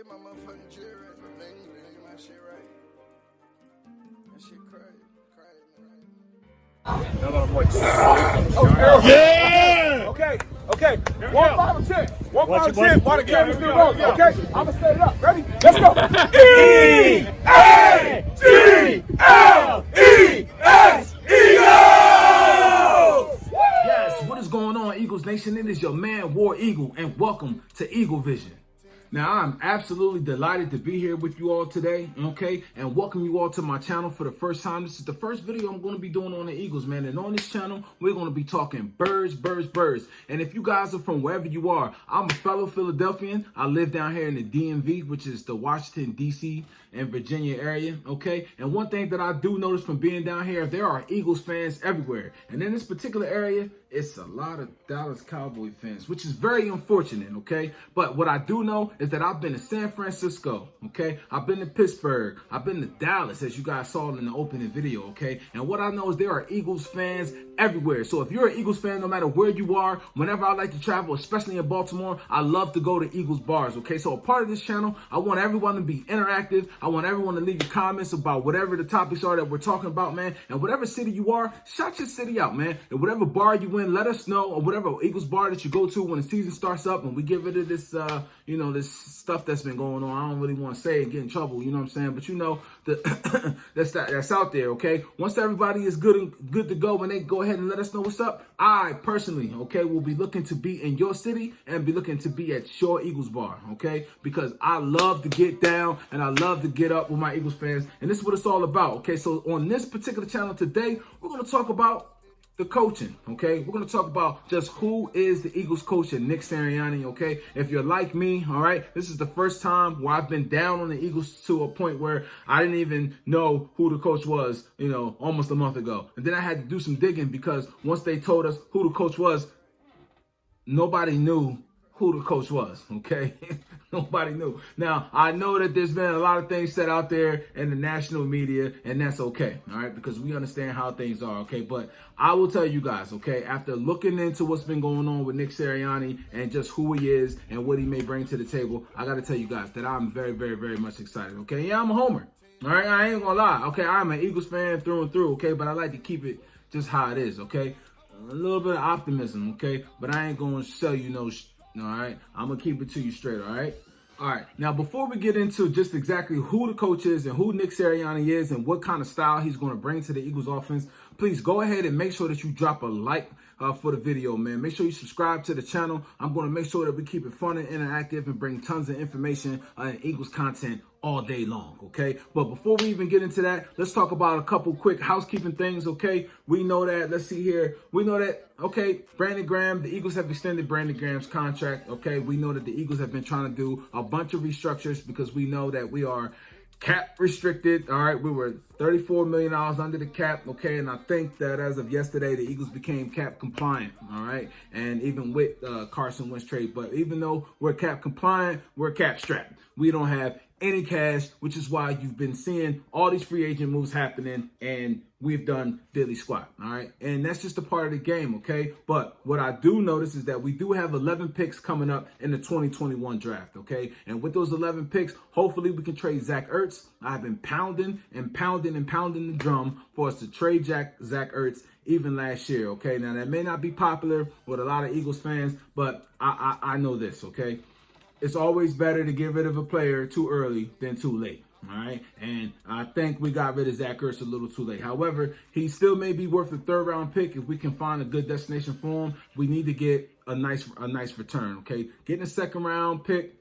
get my motherfucking shit right. Man, you need to get my shit right. That shit crazy. Yeah! Okay. 1, 5, and 10. 1, 5, and 10. While the camera's still rolling. Okay? I'm going to set it up. Ready? Let's go. E-A-G-L-E-S, Eagles! Yes, what is going on, Eagles Nation? It is your man, War Eagle, and welcome to Eagle Vision. Now, I'm absolutely delighted to be here with you all today, okay? And welcome you all to my channel for the first time. This is the first video I'm going to be doing on the Eagles, man. And on this channel, we're going to be talking birds. And if you guys are from wherever you are, I'm a fellow Philadelphian. I live down here in the DMV, which is the Washington, D.C. and Virginia area, okay? And one thing that I do notice from being down here, there are Eagles fans everywhere. And in this particular area, it's a lot of Dallas Cowboy fans, which is very unfortunate, okay? But what I do know is that I've been to San Francisco, okay? I've been to Pittsburgh. I've been to Dallas, as you guys saw in the opening video, okay? And what I know is there are Eagles fans everywhere. So if you're an Eagles fan, no matter where you are, whenever I like to travel, especially in Baltimore, I love to go to Eagles bars, okay? So a part of this channel, I want everyone to be interactive. I want everyone to leave your comments about whatever the topics are that we're talking about, man. And whatever city you are, shout your city out, man. And whatever bar you in, let us know, or whatever Eagles bar that you go to when the season starts up and we get rid of this, this stuff that's been going on. I don't really want to say and get in trouble, you know what I'm saying? But you know, that's out there, okay? Once everybody is good to go, when they go ahead and let us know what's up, I personally, okay, will be looking to be in your city and be looking to be at your Eagles bar, okay? Because I love to get down and I love to get up with my Eagles fans, and this is what it's all about, okay? So on this particular channel today, we're going to talk about the coaching, okay? We're going to talk about just who is the Eagles coach and Nick Sirianni, okay? If you're like me, all right, this is the first time where I've been down on the Eagles to a point where I didn't even know who the coach was, almost a month ago. And then I had to do some digging because once they told us who the coach was, nobody knew who the coach was, okay? Nobody knew. Now, I know that there's been a lot of things said out there in the national media, and that's okay, all right? Because we understand how things are, okay? But I will tell you guys, okay, after looking into what's been going on with Nick Sirianni and just who he is and what he may bring to the table, I got to tell you guys that I'm very, very, very much excited, okay? Yeah, I'm a homer, all right? I ain't gonna lie, okay? I'm an Eagles fan through and through, okay? But I like to keep it just how it is, okay? A little bit of optimism, okay? But I ain't gonna sell you no all right, I'm gonna keep it to you straight. All right. Now, before we get into just exactly who the coach is and who Nick Sirianni is and what kind of style he's going to bring to the Eagles offense, please go ahead and make sure that you drop a like for the video, man. Make sure you subscribe to the channel. I'm going to make sure that we keep it fun and interactive and bring tons of information and Eagles content all day long, okay? But before we even get into that, let's talk about a couple quick housekeeping things, okay? We know that, let's see here. We know that, okay, Brandon Graham, the Eagles have extended Brandon Graham's contract, okay? We know that the Eagles have been trying to do a bunch of restructures because we know that we are cap restricted, all right? We were $34 million under the cap, okay? And I think that as of yesterday, the Eagles became cap compliant, all right? And even with Carson Wentz trade, but even though we're cap compliant, we're cap strapped. We don't have any cash, which is why you've been seeing all these free agent moves happening, and we've done diddly squat, all right? And that's just a part of the game, okay? But what I do notice is that we do have 11 picks coming up in the 2021 draft, okay? And with those 11 picks, hopefully we can trade Zach Ertz. I've been pounding the drum for us to trade Zach Ertz even last year, okay? Now, that may not be popular with a lot of Eagles fans, but I know this, okay? It's always better to get rid of a player too early than too late, all right? And I think we got rid of Zach Ertz a little too late. However, he still may be worth a third-round pick if we can find a good destination for him. We need to get a nice return, okay? Getting a second-round pick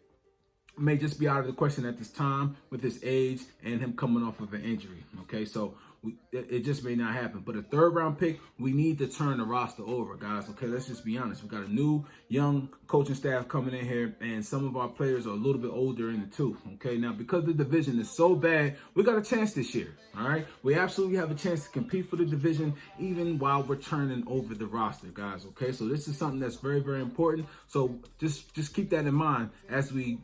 may just be out of the question at this time with his age and him coming off of an injury, okay? So it just may not happen. But a third-round pick, we need to turn the roster over, guys, okay? Let's just be honest. We got a new, young coaching staff coming in here, and some of our players are a little bit older in the tooth, okay? Now, because the division is so bad, we got a chance this year, all right? We absolutely have a chance to compete for the division even while we're turning over the roster, guys, okay? So this is something that's very, very important. So just keep that in mind as we,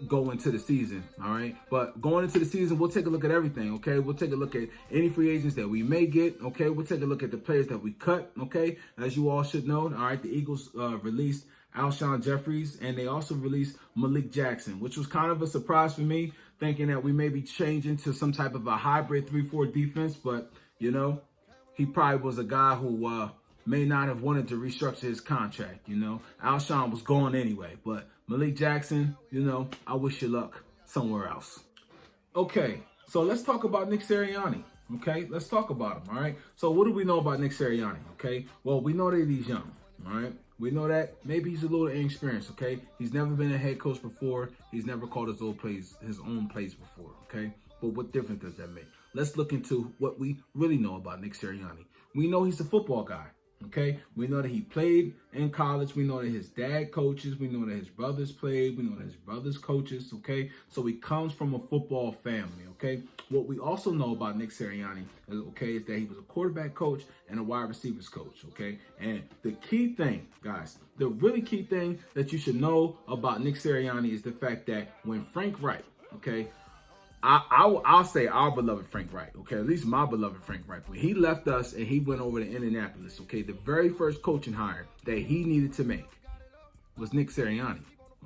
go into the season, all right? But going into the season, we'll take a look at everything, okay? We'll take a look at any free agents that we may get, okay? We'll take a look at the players that we cut, okay? As you all should know, all right, the Eagles released Alshon Jeffries, and they also released Malik Jackson, which was kind of a surprise for me, thinking that we may be changing to some type of a hybrid 3-4 defense. But, you know, he probably was a guy who may not have wanted to restructure his contract. You know, Alshon was gone anyway, but Malik Jackson, you know, I wish you luck somewhere else. Okay, so let's talk about Nick Sirianni. Okay, let's talk about him. All right. So what do we know about Nick Sirianni? Okay, well, we know that he's young. All right. We know that maybe he's a little inexperienced. Okay, he's never been a head coach before. He's never called his own plays before. Okay, but what difference does that make? Let's look into what we really know about Nick Sirianni. We know he's a football guy. Okay, we know that he played in college. We know that his dad coaches. We know that his brothers played. We know that his brothers coaches. Okay, so he comes from a football family. Okay, what we also know about Nick Sirianni is that he was a quarterback coach and a wide receivers coach. Okay, and the key thing, guys, the really key thing that you should know about Nick Sirianni is the fact that when Frank Reich, okay, I'll say our beloved Frank Reich, okay, at least my beloved Frank Reich, when he left us and he went over to Indianapolis, okay, the very first coaching hire that he needed to make was Nick Sirianni,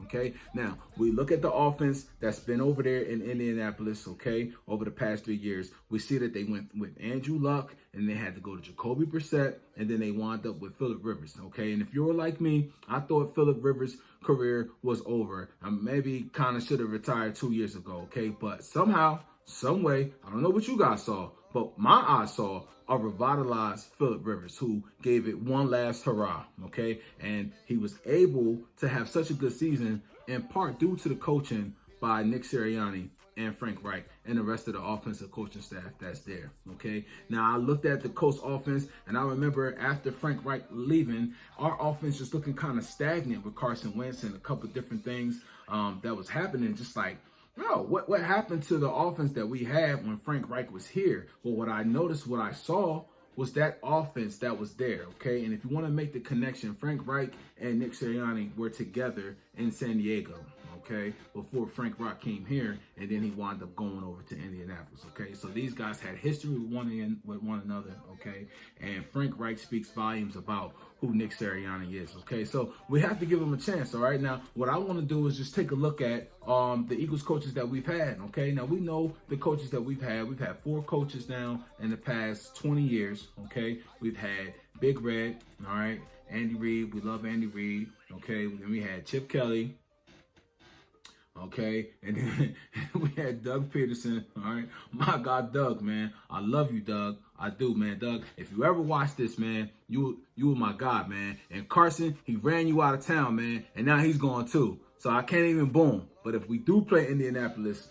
okay? Now, we look at the offense that's been over there in Indianapolis, okay, over the past 3 years. We see that they went with Andrew Luck, and they had to go to Jacoby Brissett, and then they wound up with Phillip Rivers, okay? And if you were like me, I thought Phillip Rivers' career was over. I maybe kind of should have retired 2 years ago, okay? But somehow, some way, I don't know what you guys saw, but my eyes saw a revitalized Phillip Rivers who gave it one last hurrah, okay? And he was able to have such a good season in part due to the coaching by Nick Sirianni and Frank Reich and the rest of the offensive coaching staff that's there, okay? Now, I looked at the Colts offense, and I remember after Frank Reich leaving, our offense just looking kind of stagnant with Carson Wentz and a couple different things that was happening, just like, no, what happened to the offense that we had when Frank Reich was here? Well, what I noticed, what I saw was that offense that was there, okay? And if you want to make the connection, Frank Reich and Nick Sirianni were together in San Diego, okay, before Frank Reich came here, and then he wound up going over to Indianapolis, okay? So these guys had history with one another, okay? And Frank Reich speaks volumes about who Nick Sirianni is, okay? So we have to give him a chance, all right? Now, what I want to do is just take a look at the Eagles coaches that we've had, okay? Now, we know the coaches that we've had. We've had 4 coaches now in the past 20 years, okay? We've had Big Red, all right? Andy Reid, we love Andy Reid, okay? Then we had Chip Kelly, okay, and then we had Doug Peterson, all right? My God, Doug, man, I love you, Doug. I do, man. Doug, if you ever watch this, man, you were my God, man. And Carson, he ran you out of town, man, and now he's gone too. So I can't even boom. But if we do play Indianapolis,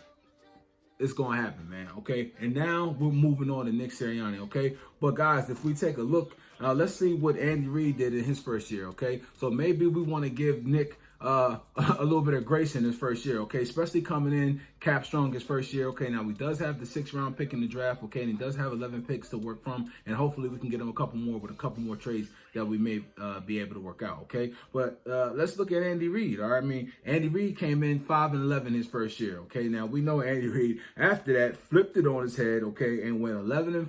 it's going to happen, man, okay? And now we're moving on to Nick Sirianni, okay? But, guys, if we take a look, let's see what Andy Reid did in his first year, okay? So maybe we want to give Nick a little bit of grace in his first year, okay? Especially coming in cap strong his first year, okay? Now, he does have the 6th round pick in the draft, okay? And he does have 11 picks to work from. And hopefully we can get him a couple more with a couple more trades that we may be able to work out, okay? But let's look at Andy Reid, all right? I mean, Andy Reid came in 5-11 his first year, okay? Now, we know Andy Reid, after that, flipped it on his head, okay? And went 11-5,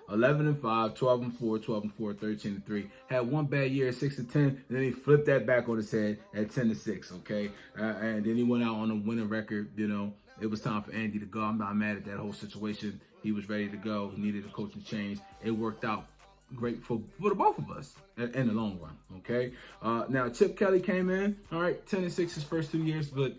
11-5, 12-4, 12-4, 13-3. Had one bad year at 6-10, and then he flipped that back on his head at 10-6, okay? And then he went out on a winning record, you know. It was time for Andy to go. I'm not mad at that whole situation. He was ready to go. He needed a coaching change. It worked out great for the both of us in the long run, okay? Now, Chip Kelly came in, all right, 10-6 his first 2 years, but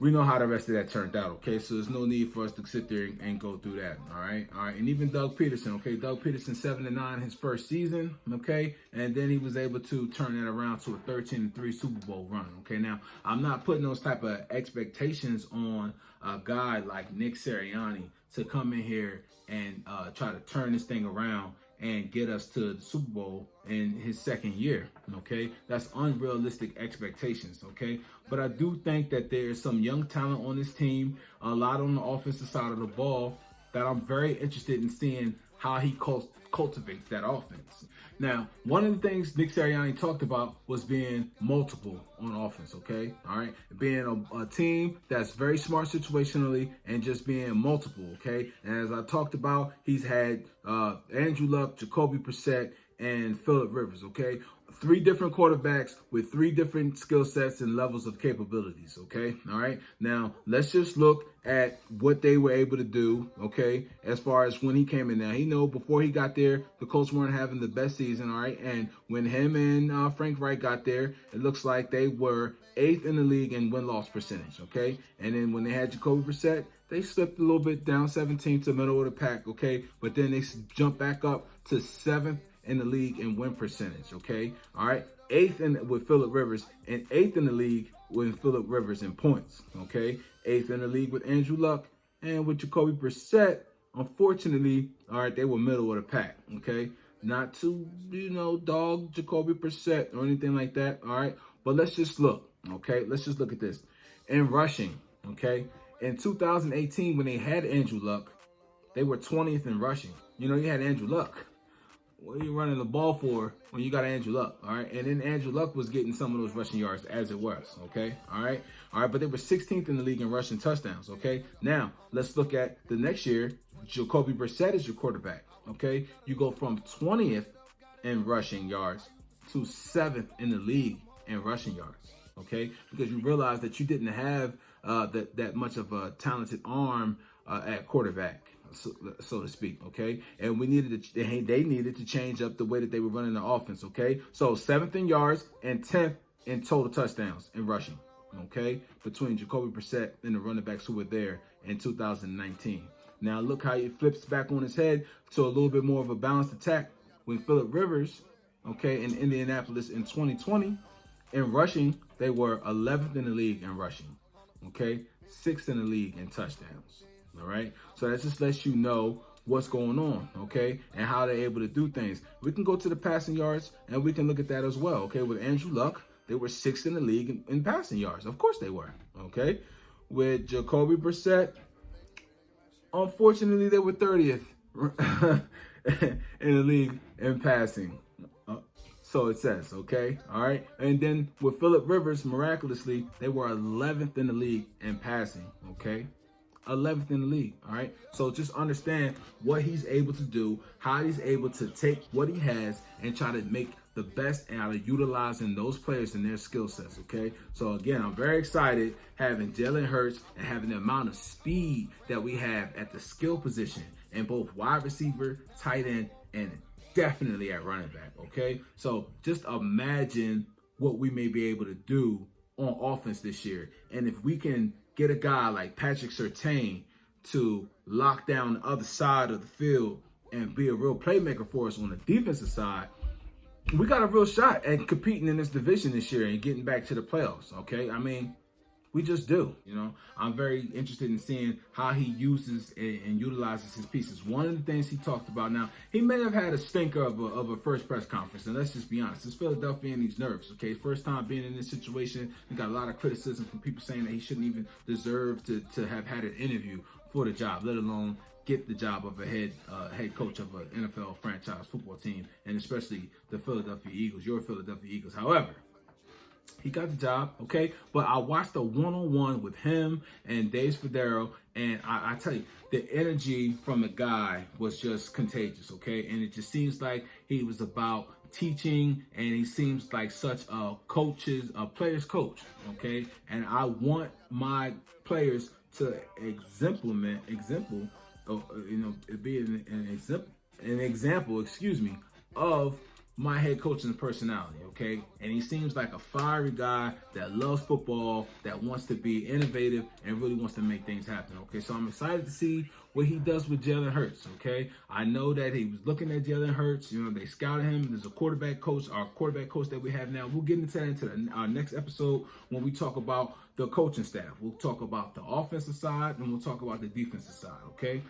we know how the rest of that turned out, okay? So there's no need for us to sit there and go through that, all right? All right, and even Doug Peterson, okay? Doug Peterson, 7-9 his first season, okay? And then he was able to turn that around to a 13-3 Super Bowl run, okay? Now, I'm not putting those type of expectations on a guy like Nick Sirianni to come in here and try to turn this thing around and get us to the Super Bowl in his second year, okay? That's unrealistic expectations, okay? But I do think that there's some young talent on this team, a lot on the offensive side of the ball, that I'm very interested in seeing how he cultivates that offense. Now, one of the things Nick Sirianni talked about was being multiple on offense, okay? All right? Being a team that's very smart situationally and just being multiple, okay? And as I talked about, he's had Andrew Luck, Jacoby Brissett, and Phillip Rivers, okay? 3 different quarterbacks with 3 different skill sets and levels of capabilities, okay? All right. Now, let's just look at what they were able to do, okay, as far as when he came in. Now, he know before he got there, the Colts weren't having the best season, all right? And when him and Frank Reich got there, it looks like they were 8th in the league in win-loss percentage, okay? And then when they had Jacoby Brissett, they slipped a little bit down, 17th to middle of the pack, okay? But then they jumped back up to 7th in the league in win percentage, okay? All right, 8th with Phillip Rivers and 8th in the league with Phillip Rivers in points, okay? 8th in the league with Andrew Luck and with Jacoby Brissett. Unfortunately, all right, they were middle of the pack, okay? Not to, dog Jacoby Brissett or anything like that, all right? But let's just look, okay? Let's just look at this. In rushing, okay? In 2018, when they had Andrew Luck, they were 20th in rushing. You had Andrew Luck. What are you running the ball for when you got Andrew Luck, all right? And then Andrew Luck was getting some of those rushing yards as it was, okay? All right, but they were 16th in the league in rushing touchdowns, okay? Now, let's look at the next year. Jacoby Brissett is your quarterback, okay? You go from 20th in rushing yards to 7th in the league in rushing yards, okay? Because you realize that you didn't have that much of a talented arm at quarterback, so to speak, okay? And they needed to change up the way that they were running the offense, okay? So 7th in yards and 10th in total touchdowns in rushing, okay? Between Jacoby Brissett and the running backs who were there in 2019. Now look how it flips back on his head to a little bit more of a balanced attack when Phillip Rivers, okay, in Indianapolis in 2020, in rushing, they were 11th in the league in rushing, okay? 6th in the league in touchdowns. All right, so that just lets you know what's going on, okay, and how they're able to do things. We can go to the passing yards, and we can look at that as well, okay? With Andrew Luck, they were 6th in the league in passing yards. Of course they were, okay? With Jacoby Brissett, unfortunately, they were 30th in the league in passing. So it says, okay, all right? And then with Phillip Rivers, miraculously, they were 11th in the league in passing, okay? 11th in the league, all right? So just understand what he's able to do, how he's able to take what he has and try to make the best out of utilizing those players and their skill sets, okay? So again, I'm very excited having Jalen Hurts and having the amount of speed that we have at the skill position in both wide receiver, tight end, and definitely at running back, okay? So just imagine what we may be able to do on offense this year. And if we can get a guy like Patrick Surtain to lock down the other side of the field and be a real playmaker for us on the defensive side, we got a real shot at competing in this division this year and getting back to the playoffs, okay? I mean, we just do, I'm very interested in seeing how he uses and utilizes his pieces. One of the things he talked about, now, he may have had a stinker of a first press conference, and let's just be honest. It's Philadelphia and he's nervous, okay? First time being in this situation, he got a lot of criticism from people saying that he shouldn't even deserve to have had an interview for the job, let alone get the job of a head coach of an NFL franchise football team, and especially the Philadelphia Eagles, your Philadelphia Eagles. However, he got the job, okay? But I watched a one-on-one with him and Dave Spadaro, and I tell you, the energy from the guy was just contagious, okay? And it just seems like he was about teaching, and he seems like such a player's coach, okay? And I want my players to be an example, of my head coaching personality, okay? And he seems like a fiery guy that loves football, that wants to be innovative and really wants to make things happen, okay? So I'm excited to see what he does with Jalen Hurts, okay? I know that he was looking at Jalen Hurts. They scouted him. There's a quarterback coach, our quarterback coach that we have now. We'll get into that our next episode when we talk about the coaching staff. We'll talk about the offensive side, and we'll talk about the defensive side, okay?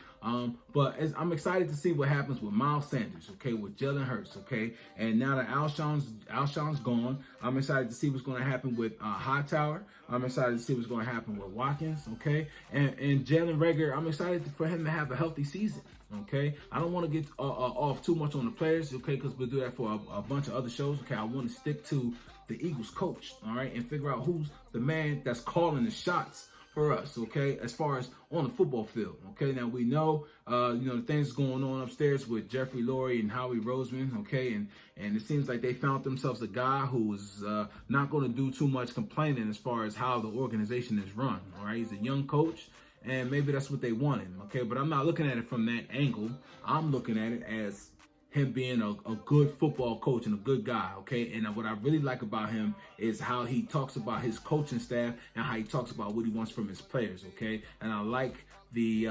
But I'm excited to see what happens with Miles Sanders, okay, with Jalen Hurts, okay? And now that Alshon's gone, I'm excited to see what's going to happen with Hightower. I'm excited to see what's going to happen with Watkins, okay? And Jalen Reagor, I'm excited for him to have a healthy season, okay? I don't want to get off too much on the players, okay, because we'll do that for a bunch of other shows, okay? I want to stick to the Eagles coach, all right, and figure out who's the man that's calling the shots for us, okay, as far as on the football field, okay? Now, we know, the things going on upstairs with Jeffrey Lurie and Howie Roseman, okay, and it seems like they found themselves a guy who is not going to do too much complaining as far as how the organization is run, all right? He's a young coach, and maybe that's what they wanted, okay? But I'm not looking at it from that angle. I'm looking at it as him being a good football coach and a good guy, okay? And what I really like about him is how he talks about his coaching staff and how he talks about what he wants from his players, okay? And I like the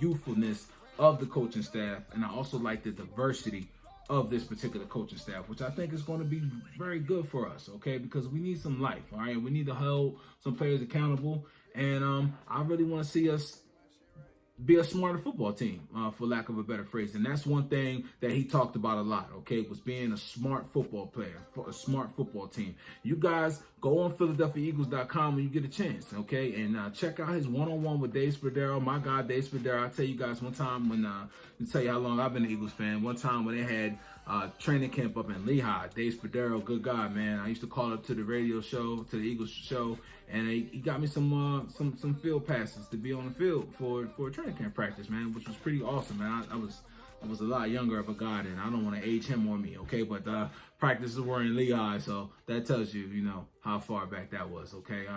youthfulness of the coaching staff, and I also like the diversity of this particular coaching staff, which I think is going to be very good for us, okay? Because we need some life, all right? We need to hold some players accountable, and I really want to see us be a smarter football team, for lack of a better phrase. And that's one thing that he talked about a lot, okay, was being a smart football player, a smart football team. You guys go on PhiladelphiaEagles.com when you get a chance, okay, and check out his one-on-one with Dave Spadaro, my guy Dave Spadaro. I'll tell you guys one time when, to tell you how long I've been an Eagles fan, one time when they had training camp up in Lehigh, Dave Spadaro, good guy, man. I used to call up to the radio show, to the Eagles show, and he got me some field passes to be on the field for a training camp practice, man, which was pretty awesome, man. I was a lot younger of a guy, and I don't want to age him on me, okay? But practices were in Lehigh, so that tells you, how far back that was, okay?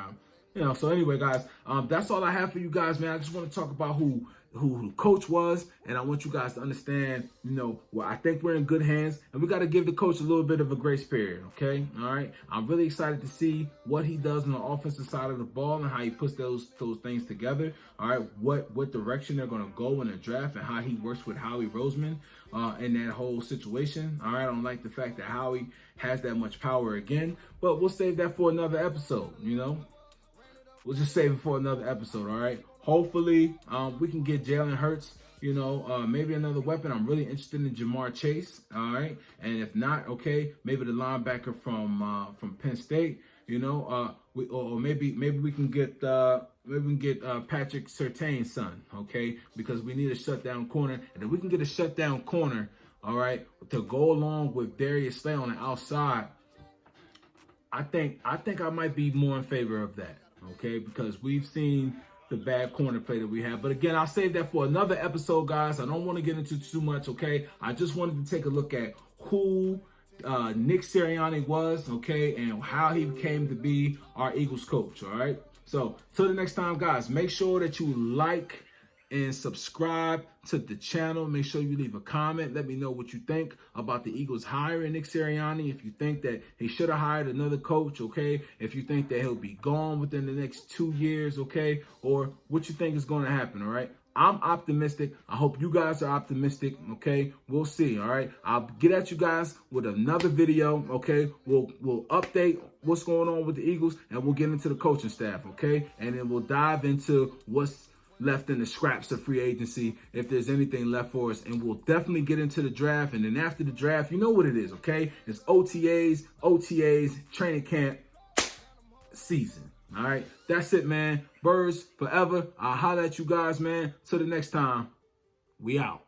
So anyway, guys, that's all I have for you guys, man. I just want to talk about who the coach was, and I want you guys to understand, well, I think we're in good hands, and we got to give the coach a little bit of a grace period, okay? All right? I'm really excited to see what he does on the offensive side of the ball and how he puts those things together, all right? What direction they're going to go in the draft and how he works with Howie Roseman in that whole situation, all right? I don't like the fact that Howie has that much power again, but we'll save that for another episode, We'll just save it for another episode, all right? Hopefully, we can get Jalen Hurts, maybe another weapon. I'm really interested in Jamar Chase, all right? And if not, okay, maybe the linebacker from Penn State, maybe we can get Patrick Surtain's son, okay? Because we need a shutdown corner, and if we can get a shutdown corner, all right, to go along with Darius Slay on the outside, I think I might be more in favor of that, okay? Because we've seen the bad corner play that we have. But again, I'll save that for another episode, guys. I don't want to get into too much, okay? I just wanted to take a look at who Nick Sirianni was, okay, and how he came to be our Eagles coach, all right? So, till the next time, guys, make sure that you like and subscribe to the channel. Make sure you leave a comment. Let me know what you think about the Eagles hiring Nick Sirianni. If you think that he should have hired another coach, okay? If you think that he'll be gone within the next 2 years, okay? Or what you think is going to happen, all right? I'm optimistic. I hope you guys are optimistic, okay? We'll see, all right? I'll get at you guys with another video, okay? We'll update what's going on with the Eagles, and we'll get into the coaching staff, okay? And then we'll dive into what's left in the scraps of free agency, if there's anything left for us, and we'll definitely get into the draft. And then after the draft, you know what it is, okay? It's OTAs, training camp season. All right, that's it, man. Birds forever. I'll holler at you guys, man. Till the next time, we out.